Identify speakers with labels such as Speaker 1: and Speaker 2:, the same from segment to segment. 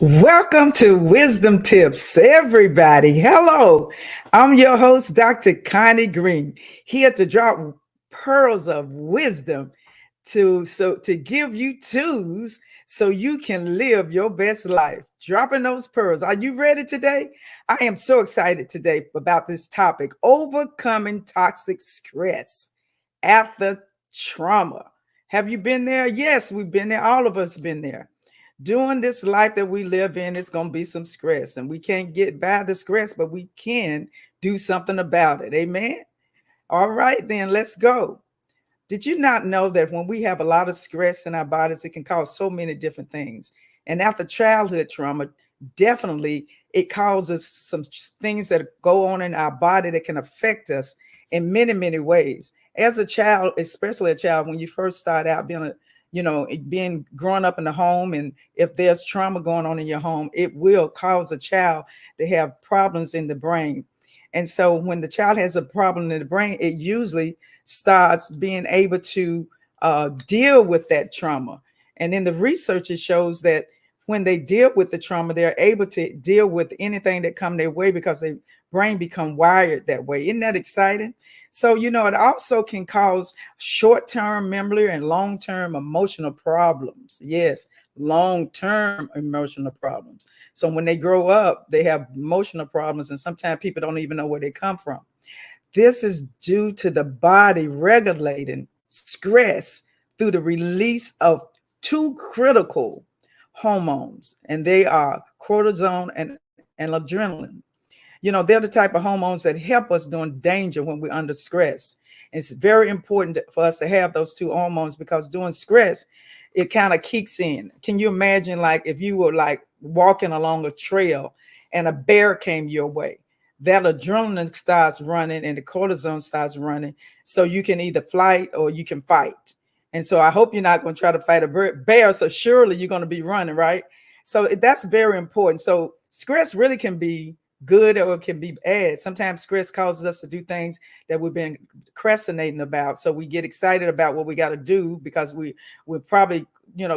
Speaker 1: Welcome to Wisdom Tips, everybody. Hello, I'm your host, Dr. Connie Green, here to drop pearls of wisdom to give you tools so you can live your best life. Dropping those pearls. Are you ready today? I am so excited today about this topic: overcoming toxic stress after trauma. Have you been there? Yes, we've been there. All of us been there. During this life that we live in, it's going to be some stress, and we can't get by the stress, but we can do something about it. Amen. All right, then let's go. Did you not know that when we have a lot of stress in our bodies, it can cause so many different things? And after childhood trauma, definitely it causes some things that go on in our body that can affect us in many, many ways. As a child, especially a child, when you first start out being growing up in the home, and if there's trauma going on in your home, it will cause a child to have problems in the brain. And so when the child has a problem in the brain, it usually starts being able to deal with that trauma. And in the research, it shows that when they deal with the trauma, they're able to deal with anything that come their way because their brain become wired that way. Isn't that exciting? So, it also can cause short-term memory and long-term emotional problems. Yes, long-term emotional problems. So when they grow up, they have emotional problems, and sometimes people don't even know where they come from. This is due to the body regulating stress through the release of two critical hormones, and they are cortisol and adrenaline. They're the type of hormones that help us during danger when we're under stress. And it's very important for us to have those two hormones because during stress, it kind of kicks in. Can you imagine, like, if you were like walking along a trail and a bear came your way? That adrenaline starts running and the cortisol starts running. So you can either flight or you can fight. And so I hope you're not going to try to fight a bear. So surely you're going to be running, right? So that's very important. So stress really can be good or it can be bad. Sometimes stress causes us to do things that we've been procrastinating about. So we get excited about what we got to do because we're probably,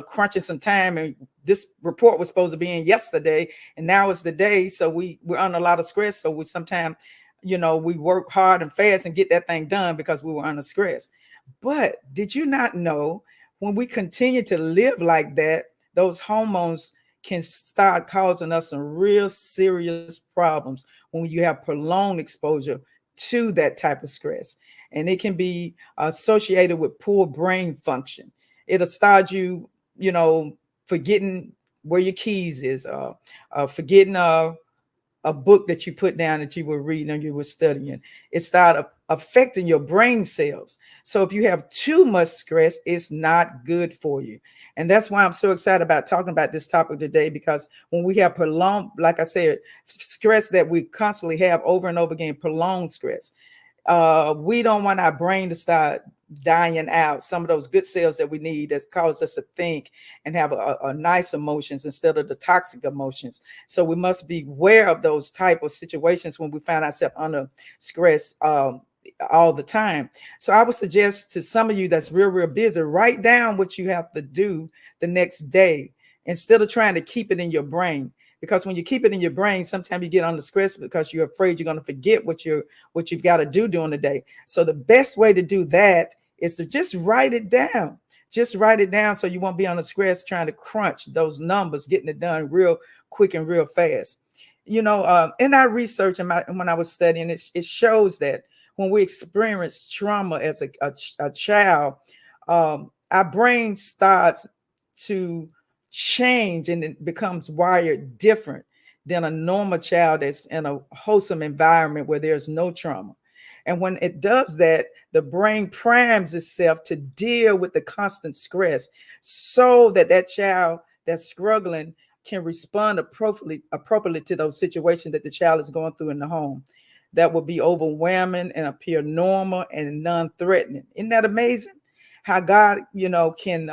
Speaker 1: crunching some time, and this report was supposed to be in yesterday and now it's the day. So we're under a lot of stress. So we sometimes, we work hard and fast and get that thing done because we were under stress. But did you not know when we continue to live like that, those hormones can start causing us some real serious problems when you have prolonged exposure to that type of stress. And it can be associated with poor brain function. It'll start forgetting where your keys is, forgetting a book that you put down that you were reading or you were studying. It started affecting your brain cells. So if you have too much stress, it's not good for you. And that's why I'm so excited about talking about this topic today, because when we have prolonged, like I said, stress that we constantly have over and over again, prolonged stress, we don't want our brain to start dying out some of those good cells that we need that cause us to think and have a nice emotions instead of the toxic emotions. So we must be aware of those type of situations when we find ourselves under stress all the time. So I would suggest to some of you that's real busy, write down what you have to do the next day instead of trying to keep it in your brain. Because when you keep it in your brain, sometimes you get under stress because you're afraid you're going to forget what you've got to do during the day. So the best way to do that is to just write it down. Just write it down so you won't be under stress trying to crunch those numbers, getting it done real quick and real fast. In our research and when I was studying, it shows that when we experience trauma as a child, our brain starts to change and it becomes wired different than a normal child that's in a wholesome environment where there's no trauma. And when it does that, the brain primes itself to deal with the constant stress so that child that's struggling can respond appropriately to those situations that the child is going through in the home. That will be overwhelming and appear normal and non-threatening. Isn't that amazing? How God, can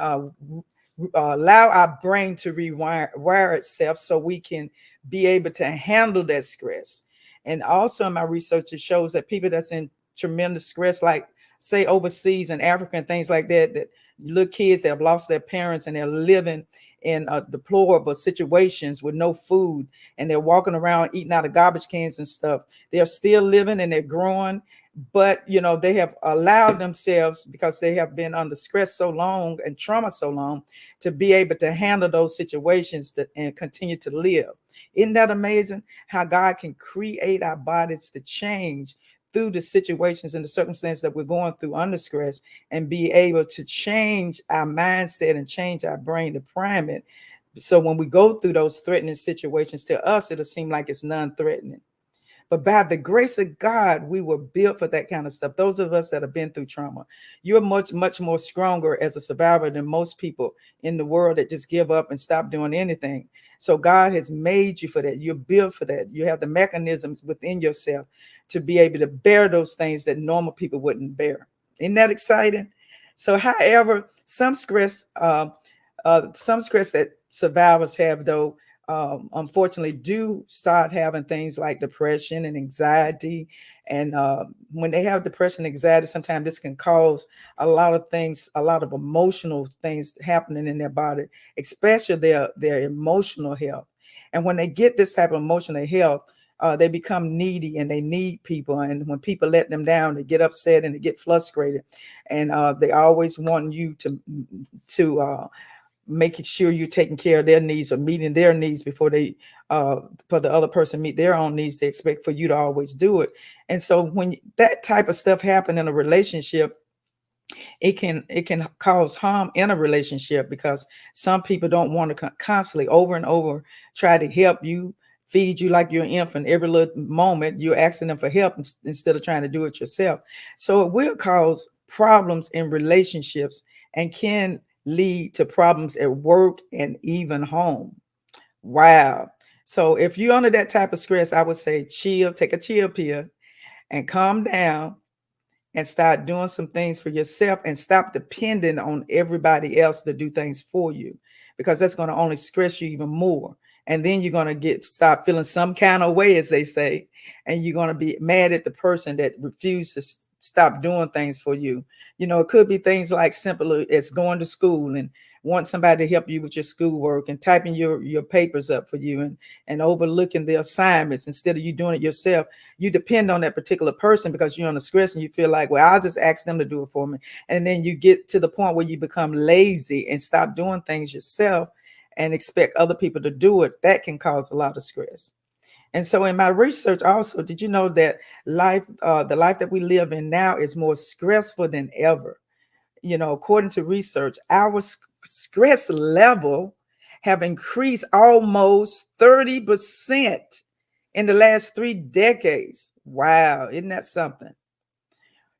Speaker 1: allow our brain to rewire itself so we can be able to handle that stress. And also in my research, it shows that people that's in tremendous stress, like say overseas in Africa and things like that, that little kids that have lost their parents and they're living in deplorable situations with no food, and they're walking around eating out of garbage cans and stuff. They're still living and they're growing, but they have allowed themselves, because they have been under stress so long and trauma so long, to be able to handle those situations and continue to live. Isn't that amazing how God can create our bodies to change through the situations and the circumstances that we're going through under stress, and be able to change our mindset and change our brain to prime it. So when we go through those threatening situations, to us, it'll seem like it's non-threatening. But by the grace of God, we were built for that kind of stuff. Those of us that have been through trauma, you're much, much more stronger as a survivor than most people in the world that just give up and stop doing anything. So God has made you for that. You're built for that. You have the mechanisms within yourself to be able to bear those things that normal people wouldn't bear. Isn't that exciting? So, however, some stress that survivors have, though, unfortunately, do start having things like depression and anxiety. And when they have depression and anxiety, sometimes this can cause a lot of things, a lot of emotional things happening in their body, especially their emotional health. And when they get this type of emotional health, they become needy and they need people. And when people let them down, they get upset and they get frustrated. And they always want you to making sure you're taking care of their needs or meeting their needs before they for the other person meet their own needs. They expect for you to always do it. And so when that type of stuff happen in a relationship, it can cause harm in a relationship, because some people don't want to constantly over and over try to help you, feed you like you're an infant. Every little moment you're asking them for help instead of trying to do it yourself. So it will cause problems in relationships and can lead to problems at work and even home. Wow. So if you're under that type of stress, I would say chill, take a chill pill and calm down and start doing some things for yourself, and stop depending on everybody else to do things for you, because that's going to only stress you even more. And then you're going to start feeling some kind of way, as they say, and you're going to be mad at the person that refused to stop doing things for you. It could be things like simple as going to school and want somebody to help you with your schoolwork and typing your papers up for you, and overlooking the assignments instead of you doing it yourself. You depend on that particular person because you're on the stress, and you feel like, well, I'll just ask them to do it for me. And then you get to the point where you become lazy and stop doing things yourself and expect other people to do it. That can cause a lot of stress. And so in my research also, did you know that the life that we live in now is more stressful than ever? According to research, our stress level have increased almost 30% in the last 3 decades. Wow, isn't that something?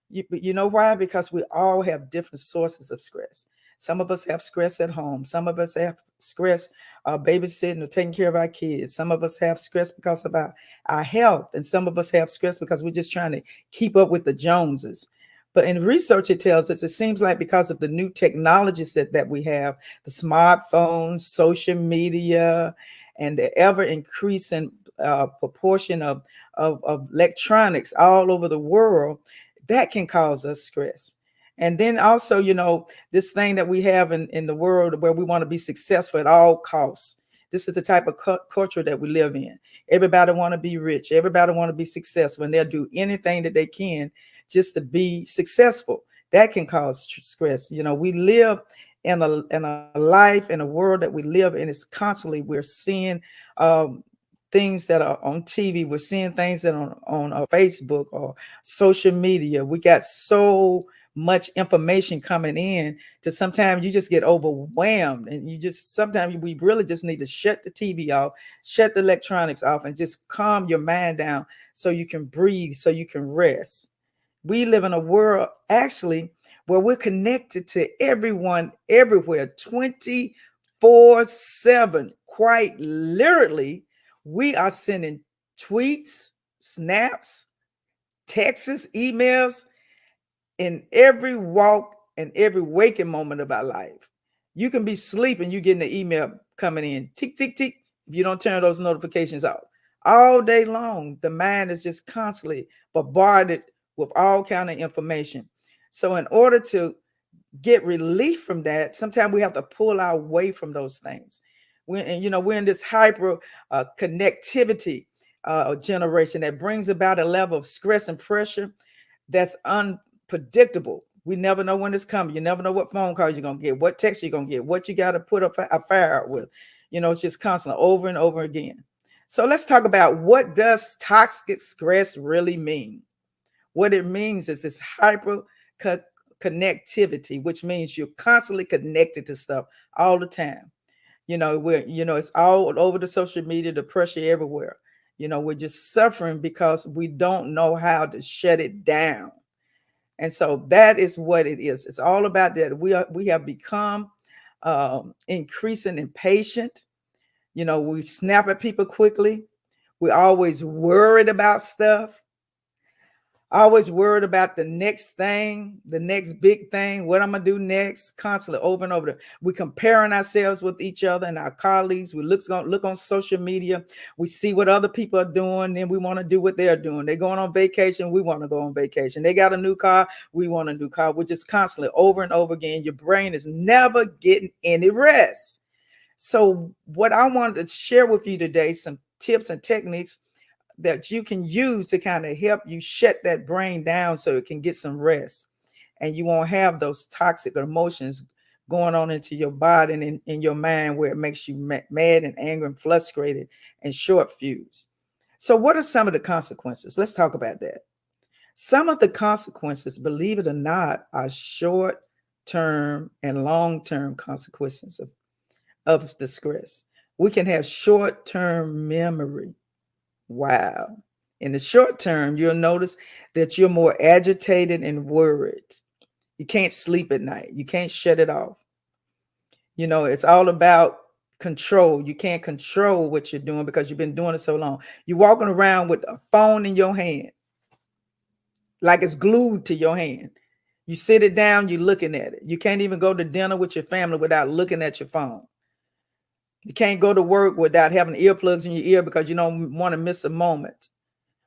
Speaker 1: You know why? Because we all have different sources of stress. Some of us have stress at home. Some of us have stress babysitting or taking care of our kids. Some of us have stress because of our health. And some of us have stress because we're just trying to keep up with the Joneses. But in research, it tells us, it seems like because of the new technologies that we have, the smartphones, social media, and the ever increasing proportion of electronics all over the world, that can cause us stress. And then also, this thing that we have in the world where we want to be successful at all costs. This is the type of culture that we live in. Everybody want to be rich. Everybody want to be successful, and they'll do anything that they can just to be successful. That can cause stress. We live in a life, in a world that we live in, is constantly we're seeing things that are on TV. We're seeing things that are on Facebook or social media. We got so much information coming in to sometimes you just get overwhelmed, and sometimes we really just need to shut the TV off, shut the electronics off, and just calm your mind down so you can breathe, so you can rest. We live in a world actually where we're connected to everyone everywhere 24/7. Quite literally, we are sending tweets, snaps, texts, emails in every walk and every waking moment of our life. You can be sleeping, you getting the email coming in, tick, tick, tick, if you don't turn those notifications off. All day long, the mind is just constantly bombarded with all kind of information. So in order to get relief from that, sometimes we have to pull our way from those things. We're in this hyper connectivity generation that brings about a level of stress and pressure that's unpredictable. We never know when it's coming. You never know what phone call you're going to get, what text you're going to get, what you got to put a fire out with. It's just constantly over and over again. So let's talk about, what does toxic stress really mean? What it means is this hyper connectivity, which means you're constantly connected to stuff all the time. It's all over the social media, the pressure everywhere. We're just suffering because we don't know how to shut it down. And so that is what it is. It's all about that. We have become increasing impatient. We snap at people quickly. We're always worried about stuff. Always worried about the next thing, the next big thing, what I'm going to do next, constantly over and over. We're comparing ourselves with each other and our colleagues. We look on social media. We see what other people are doing, and we want to do what they're doing. They're going on vacation. We want to go on vacation. They got a new car. We want a new car. We're just constantly over and over again. Your brain is never getting any rest. So what I wanted to share with you today, some tips and techniques that you can use to kind of help you shut that brain down so it can get some rest, and you won't have those toxic emotions going on into your body and in your mind, where it makes you mad and angry and frustrated and short fused. So what are some of the consequences? Let's talk about that. Some of the consequences, believe it or not, are short-term and long-term consequences of the stress. We can have short-term memory. Wow. In the short term, you'll notice that you're more agitated and worried. You can't sleep at night. You can't shut it off. It's all about control. You can't control what you're doing because you've been doing it so long. You're walking around with a phone in your hand, like it's glued to your hand. You sit it down, you're looking at it. You can't even go to dinner with your family without looking at your phone. You can't go to work without having earplugs in your ear because you don't want to miss a moment.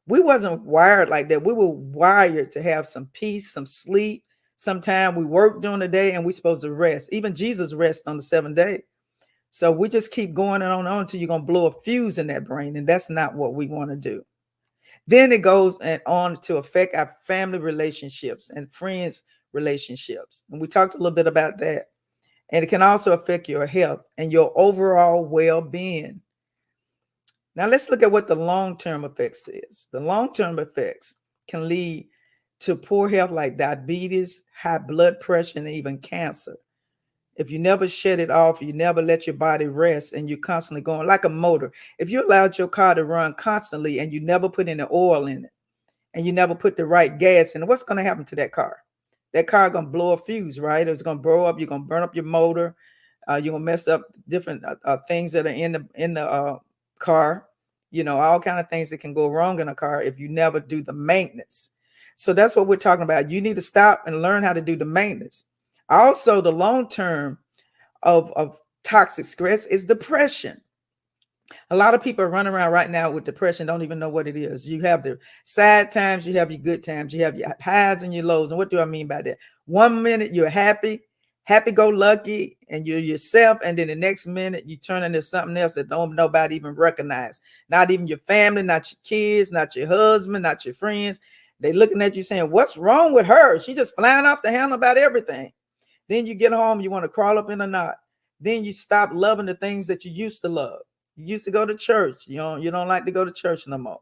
Speaker 1: We wasn't wired like that. We were wired to have some peace, some sleep. Sometimes we work during the day and we're supposed to rest. Even Jesus rested on the seventh day. So we just keep going on until you're going to blow a fuse in that brain. And that's not what we want to do. Then it goes on to affect our family relationships and friends relationships. And we talked a little bit about that. And it can also affect your health and your overall well-being. Now let's look at what the long-term effects is. The long-term effects can lead to poor health like diabetes, high blood pressure, and even cancer. If you never shut it off, you never let your body rest, and you're constantly going like a motor. If you allowed your car to run constantly and you never put any oil in it and you never put the right gas in it, what's going to happen to that car? That car going to blow a fuse, right? It's going to blow up. You're going to burn up your motor. You're going to mess up different things that are in the car. All kind of things that can go wrong in a car if you never do the maintenance. So that's what we're talking about. You need to stop and learn how to do the maintenance. Also, the long term of toxic stress is depression. A lot of people are running around right now with depression, don't even know what it is. You have the sad times, you have your good times, you have your highs and your lows. And what do I mean by that? 1 minute you're happy-go-lucky, and you're yourself, and then the next minute you turn into something else that nobody even recognize. Not even your family, not your kids, not your husband, not your friends. They looking at you saying, what's wrong with her? She just flying off the handle about everything. Then you get home, you want to crawl up in a knot. Then you stop loving the things that you used to love. You used to go to church. You don't like to go to church no more.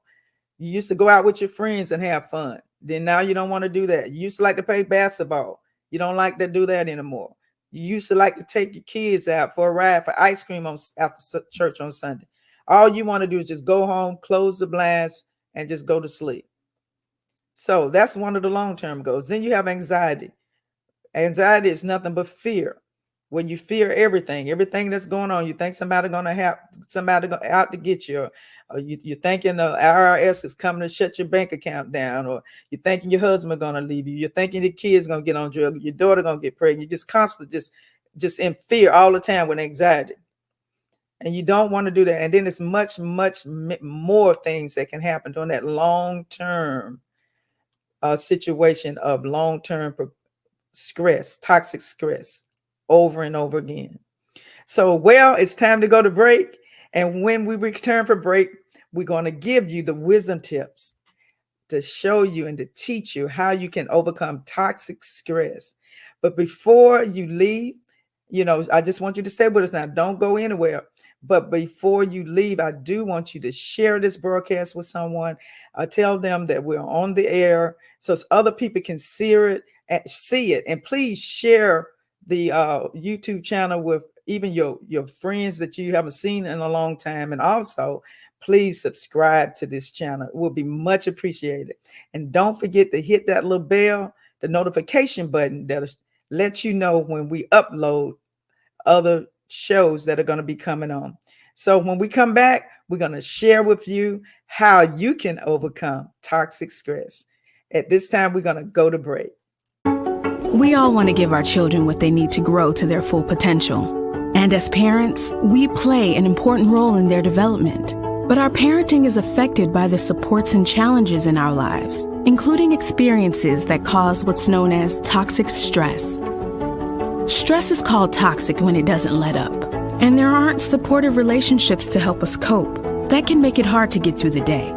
Speaker 1: You used to go out with your friends and have fun. Then now you don't want to do that. You used to like to play basketball. You don't like to do that anymore. You used to like to take your kids out for a ride for ice cream after church on Sunday. All you want to do is just go home, close the blinds, and just go to sleep. So that's one of the long-term goals. Then you have anxiety. Anxiety is nothing but fear. When you fear everything that's going on, you think somebody out to get you, or you're thinking the IRS is coming to shut your bank account down, or you're thinking your husband going to leave you, you're thinking your kid's going to get on drugs, your daughter going to get pregnant. You're just constantly just in fear all the time with anxiety. And you don't want to do that. And then it's much, much more things that can happen during that long-term situation of long-term stress, toxic stress, over and over again. So, well, it's time to go to break. And when we return for break, we're going to give you the wisdom tips to show you and to teach you how you can overcome toxic stress. But before you leave, I just want you to stay with us now. Don't go anywhere. But before you leave, I do want you to share this broadcast with someone. Tell them that we're on the air so other people can see it. And please share the YouTube channel with even your friends that you haven't seen in a long time. And also, please subscribe to this channel. It will be much appreciated. And don't forget to hit that little bell, the notification button that'll let you know when we upload other shows that are going to be coming on. So when we come back, we're going to share with you how you can overcome toxic stress. At this time, we're going to go to break.
Speaker 2: We all want to give our children what they need to grow to their full potential. And as parents, we play an important role in their development. But our parenting is affected by the supports and challenges in our lives, including experiences that cause what's known as toxic stress. Stress is called toxic when it doesn't let up, and there aren't supportive relationships to help us cope. That can make it hard to get through the day,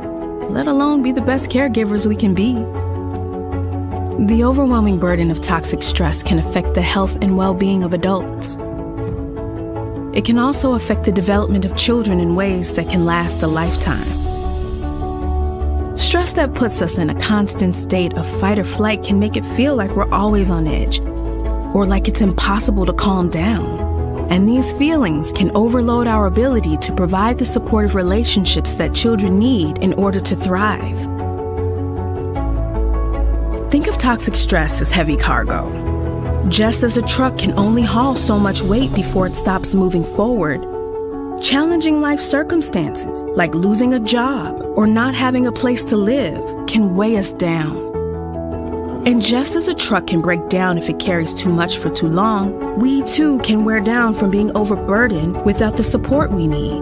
Speaker 2: let alone be the best caregivers we can be. The overwhelming burden of toxic stress can affect the health and well-being of adults. It can also affect the development of children in ways that can last a lifetime. Stress that puts us in a constant state of fight or flight can make it feel like we're always on edge, or like it's impossible to calm down. And these feelings can overload our ability to provide the supportive relationships that children need in order to thrive. Think of toxic stress as heavy cargo. Just as a truck can only haul so much weight before it stops moving forward, challenging life circumstances, like losing a job or not having a place to live, can weigh us down. And just as a truck can break down if it carries too much for too long, we too can wear down from being overburdened without the support we need.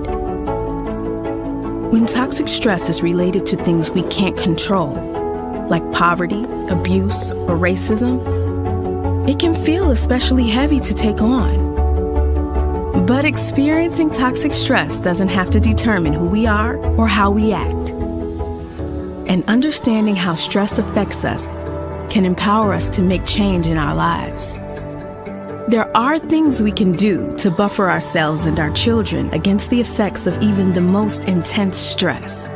Speaker 2: When toxic stress is related to things we can't control, like poverty, abuse, or racism, it can feel especially heavy to take on. But experiencing toxic stress doesn't have to determine who we are or how we act. And understanding how stress affects us can empower us to make change in our lives. There are things we can do to buffer ourselves and our children against the effects of even the most intense stress.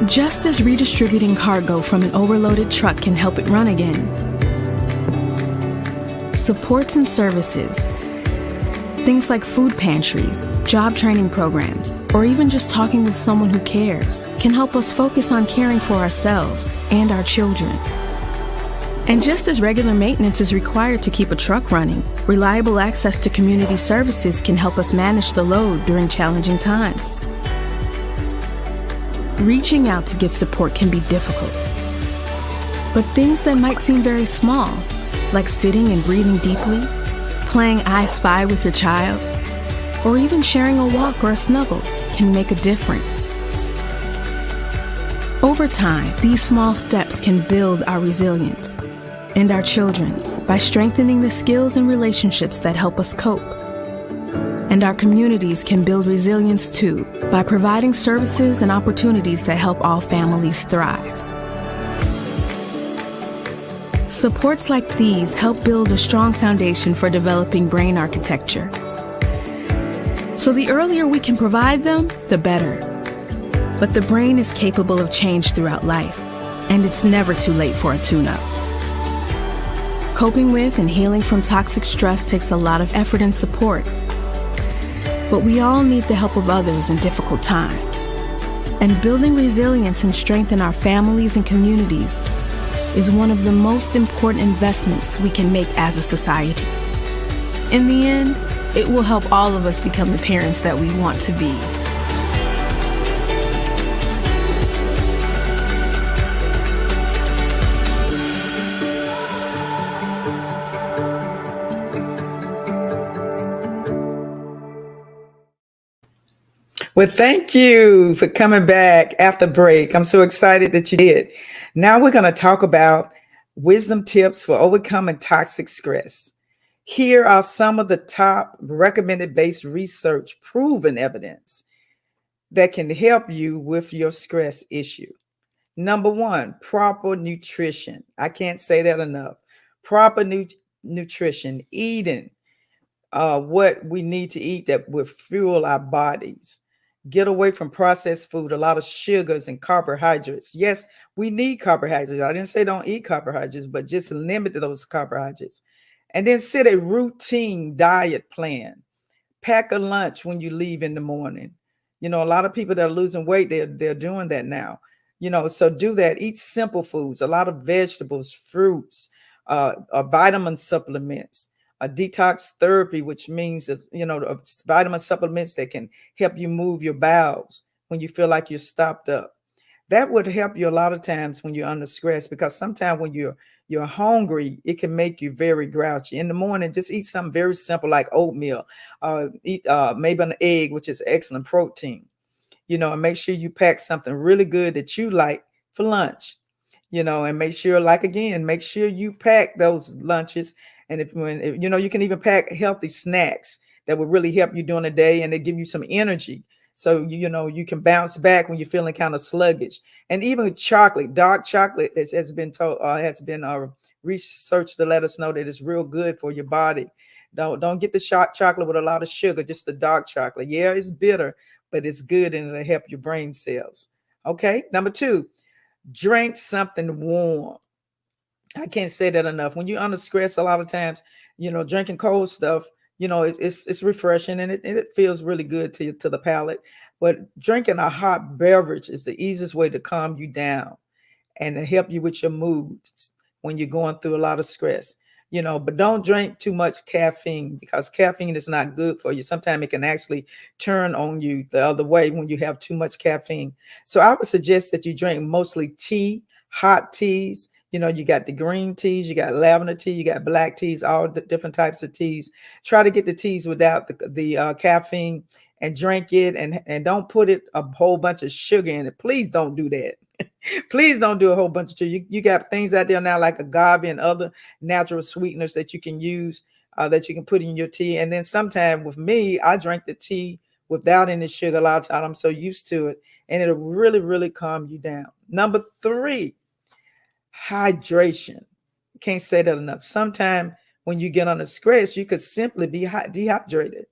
Speaker 2: Just as redistributing cargo from an overloaded truck can help it run again, supports and services, things like food pantries, job training programs, or even just talking with someone who cares, can help us focus on caring for ourselves and our children. And just as regular maintenance is required to keep a truck running, reliable access to community services can help us manage the load during challenging times. Reaching out to get support can be difficult. But things that might seem very small, like sitting and breathing deeply, playing I Spy with your child, or even sharing a walk or a snuggle, can make a difference. Over time, these small steps can build our resilience and our children's by strengthening the skills and relationships that help us cope. And our communities can build resilience too by providing services and opportunities that help all families thrive. Supports like these help build a strong foundation for developing brain architecture. So the earlier we can provide them, the better. But the brain is capable of change throughout life, and it's never too late for a tune-up. Coping with and healing from toxic stress takes a lot of effort and support. But we all need the help of others in difficult times. And building resilience and strength in our families and communities is one of the most important investments we can make as a society. In the end, it will help all of us become the parents that we want to be.
Speaker 1: Well, thank you for coming back after break. I'm so excited that you did. Now we're going to talk about Wisdom tips for overcoming toxic stress. Here are some of the top recommended based research proven evidence that can help you with your stress issue. Number one, proper nutrition. I can't say that enough. Proper nutrition, eating what we need to eat that will fuel our bodies. Get away from processed food, a lot of sugars and carbohydrates. Yes, we need carbohydrates. I didn't say don't eat carbohydrates, but just limit those carbohydrates. And then set a routine diet plan. Pack a lunch when you leave in the morning. You know, a lot of people that are losing weight, they're doing that now. You know, so do that. Eat simple foods, a lot of vegetables, fruits, vitamin supplements, a detox therapy, which means that, you know, vitamin supplements that can help you move your bowels when you feel like you're stopped up. That would help you a lot of times when you're under stress, because sometimes when you're hungry, it can make you very grouchy. In the morning, just eat something very simple like oatmeal, eat maybe an egg, which is excellent protein, you know, and make sure you pack something really good that you like for lunch, you know, and make sure, like, again, make sure you pack those lunches. And if you know, you can even pack healthy snacks that will really help you during the day, and they give you some energy. So, you know, you can bounce back when you're feeling kind of sluggish. And even chocolate, dark chocolate has been researched to let us know that it's real good for your body. Don't get the chocolate with a lot of sugar, just the dark chocolate. Yeah, it's bitter, but it's good, and it'll help your brain cells. Okay. Number two, drink something warm. I can't say that enough. When you're under stress, a lot of times, you know, drinking cold stuff, you know, it's refreshing, and it feels really good to the palate. But drinking a hot beverage is the easiest way to calm you down and to help you with your moods when you're going through a lot of stress. You know, but don't drink too much caffeine, because caffeine is not good for you. Sometimes it can actually turn on you the other way when you have too much caffeine. So I would suggest that you drink mostly tea, hot teas. You know, you got the green teas, you got lavender tea, you got black teas, all the different types of teas. Try to get the teas without the caffeine, and drink it, and don't put it a whole bunch of sugar in it. Please don't do that. Please don't do a whole bunch of sugar. You got things out there now like agave and other natural sweeteners that you can use, that you can put in your tea. And then sometime with me, I drink the tea without any sugar. A lot of times I'm so used to it, and it'll really, really calm you down. Number three, hydration. Can't say that enough. Sometimes when you get under stress, you could simply be dehydrated.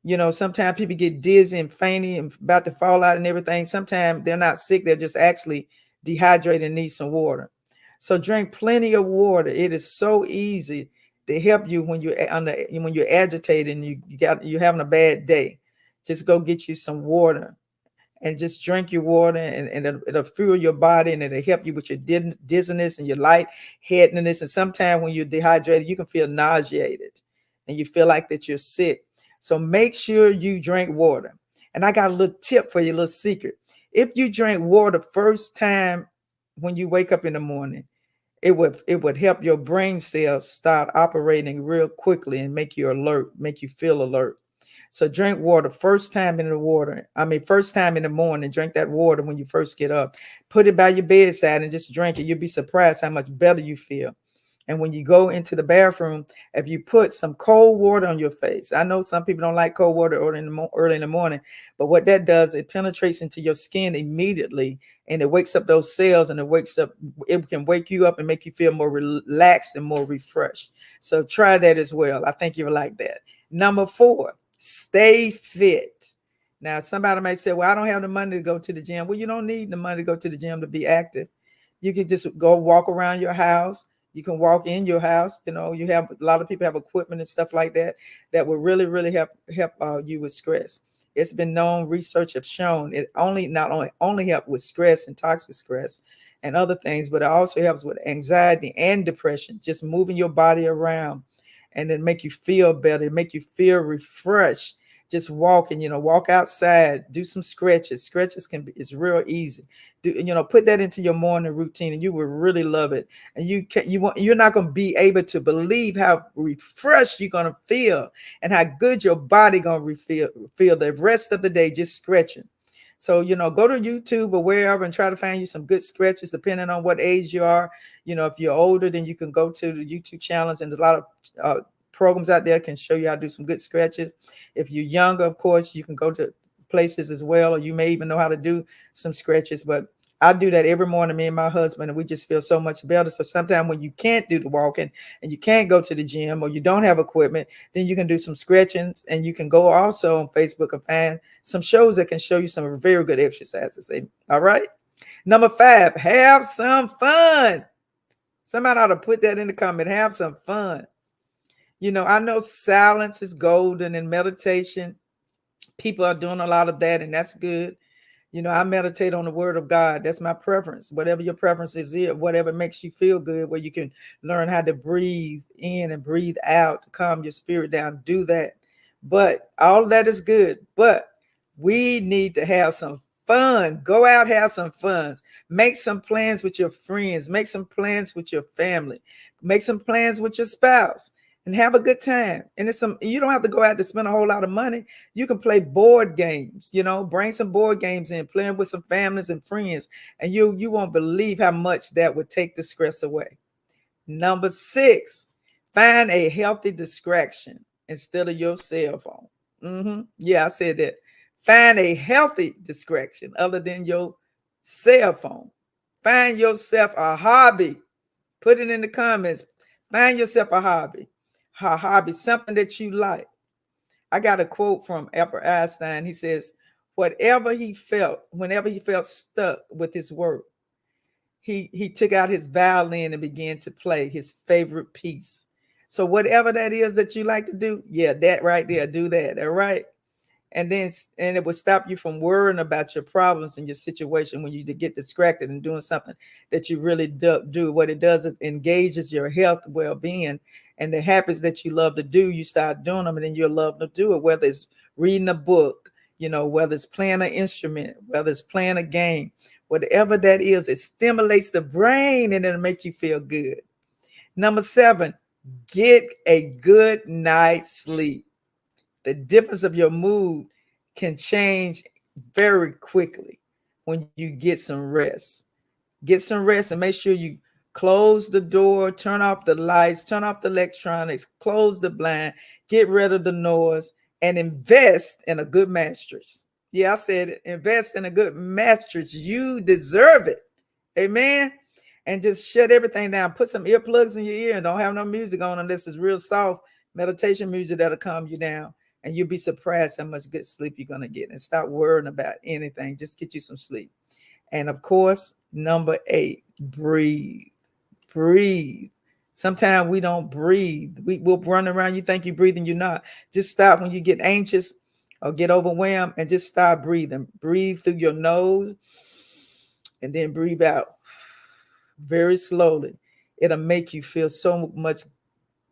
Speaker 1: You know, sometimes people get dizzy and fainty and about to fall out and everything. Sometimes they're not sick. They're just actually dehydrated and need some water. So drink plenty of water. It is so easy to help you when you're agitated and you're having a bad day. Just go get you some water and just drink your water, and it'll fuel your body, and it'll help you with your dizziness and your lightheadedness. And sometimes when you're dehydrated, you can feel nauseated and you feel like that you're sick. So make sure you drink water. And I got a little tip for you, a little secret. If you drink water first time when you wake up in the morning, it would help your brain cells start operating real quickly and make you alert, make you feel alert. So drink water first time in the morning. Drink that water when you first get up. Put it by your bedside and just drink it. You'll be surprised how much better you feel. And when you go into the bathroom, if you put some cold water on your face, I know some people don't like cold water early in the morning, but what that does, it penetrates into your skin immediately, and it wakes up those cells, and it can wake you up and make you feel more relaxed and more refreshed. So try that as well. I think you'll like that. Number four, stay fit. Now, somebody might say, well, I don't have the money to go to the gym. Well, you don't need the money to go to the gym to be active. You can just go walk around your house. You can walk in your house. You know, you have a lot of people have equipment and stuff like that that will really, really help you with stress. It's been known, research have shown it not only help with stress and toxic stress and other things, but it also helps with anxiety and depression. Just moving your body around, and then make you feel better, make you feel refreshed. Just walking, walk outside, do some stretches. Stretches it's real easy. Put that into your morning routine, and you will really love it. And you're not going to be able to believe how refreshed you're going to feel and how good your body going to feel the rest of the day just stretching. So, go to YouTube or wherever and try to find you some good stretches, depending on what age you are. If you're older, then you can go to the YouTube channels, and there's a lot of programs out there can show you how to do some good stretches. If you're younger, of course, you can go to places as well, or you may even know how to do some stretches. But I do that every morning, me and my husband, and we just feel so much better. So sometimes when you can't do the walking and you can't go to the gym or you don't have equipment, then you can do some stretchings, and you can go also on Facebook and find some shows that can show you some very good exercises. All right. Number 5, have some fun. Somebody ought to put that in the comment. Have some fun. I know silence is golden in meditation. People are doing a lot of that, and that's good. I meditate on the word of God. That's my preference. Whatever your preference is, whatever makes you feel good, where you can learn how to breathe in and breathe out to calm your spirit down, do that. But all of that is good. But we need to have some fun. Go out, have some fun. Make some plans with your friends. Make some plans with your family. Make some plans with your spouse. And have a good time. And you don't have to go out to spend a whole lot of money. You can play board games, bring some board games in, playing with some families and friends. And you won't believe how much that would take the stress away. Number 6, find a healthy distraction instead of your cell phone. Yeah, I said that. Find a healthy distraction other than your cell phone. Find yourself a hobby. Put it in the comments. Find yourself a hobby. Something that you like. I got a quote from Albert Einstein. He says, whenever he felt stuck with his work, he took out his violin and began to play his favorite piece. So whatever that is that you like to do, yeah, that right there, do that. All right. And it will stop you from worrying about your problems and your situation when you get distracted and doing something that you really do. What it does is engages your health, well-being, and the habits that you love to do. You start doing them, and then you'll love to do it. Whether it's reading a book, whether it's playing an instrument, whether it's playing a game, whatever that is, it stimulates the brain and it'll make you feel good. Number 7, get a good night's sleep. The difference of your mood can change very quickly when you get some rest. Get some rest and make sure you close the door, turn off the lights, turn off the electronics, close the blind, get rid of the noise, and invest in a good mattress. Yeah, I said it. Invest in a good mattress. You deserve it. Amen. And just shut everything down. Put some earplugs in your ear and don't have no music on unless it's real soft meditation music that'll calm you down. And you'll be surprised how much good sleep you're going to get. And stop worrying about anything. Just get you some sleep. And of course, number 8, breathe. Breathe. Sometimes we don't breathe. We'll run around. You think you're breathing, you're not. Just stop when you get anxious or get overwhelmed and just start breathing. Breathe through your nose and then breathe out very slowly. It'll make you feel so much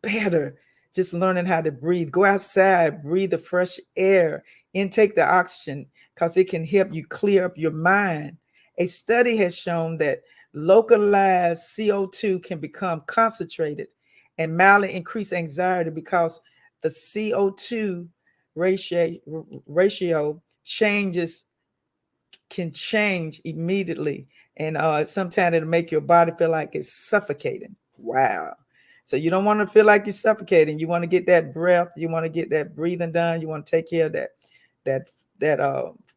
Speaker 1: better. Just learning how to breathe. Go outside, breathe the fresh air, intake the oxygen, because it can help you clear up your mind. A study has shown that localized CO2 can become concentrated and mildly increase anxiety because the CO2 ratio can change immediately. And sometimes it'll make your body feel like it's suffocating. Wow. So you don't want to feel like you're suffocating. You want to get that breath. You want to get that breathing done. You want to take care of that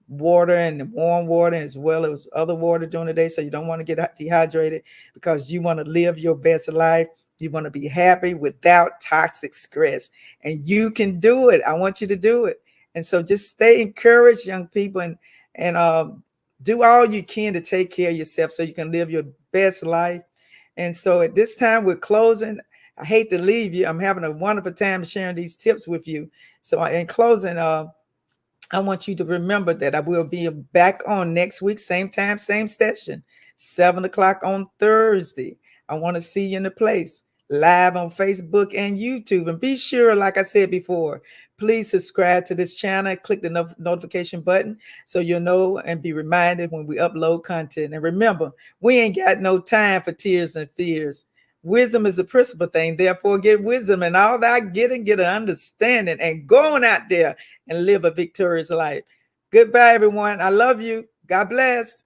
Speaker 1: water and the warm water as well as other water during the day. So you don't want to get dehydrated because you want to live your best life. You want to be happy without toxic stress. And you can do it. I want you to do it. And so just stay encouraged, young people, and do all you can to take care of yourself so you can live your best life. And so at this time, we're closing. I hate to leave you. I'm having a wonderful time sharing these tips with you. So in closing, I want you to remember that I will be back on next week, same time, same station, 7:00 on Thursday. I want to see you in the place, live on Facebook and YouTube. And be sure, like I said before, please subscribe to this channel. Click the notification button so you'll know and be reminded when we upload content. And remember, we ain't got no time for tears and fears. Wisdom is the principal thing. Therefore, get wisdom, and all that get an understanding, and going out there and live a victorious life. Goodbye, everyone. I love you. God bless.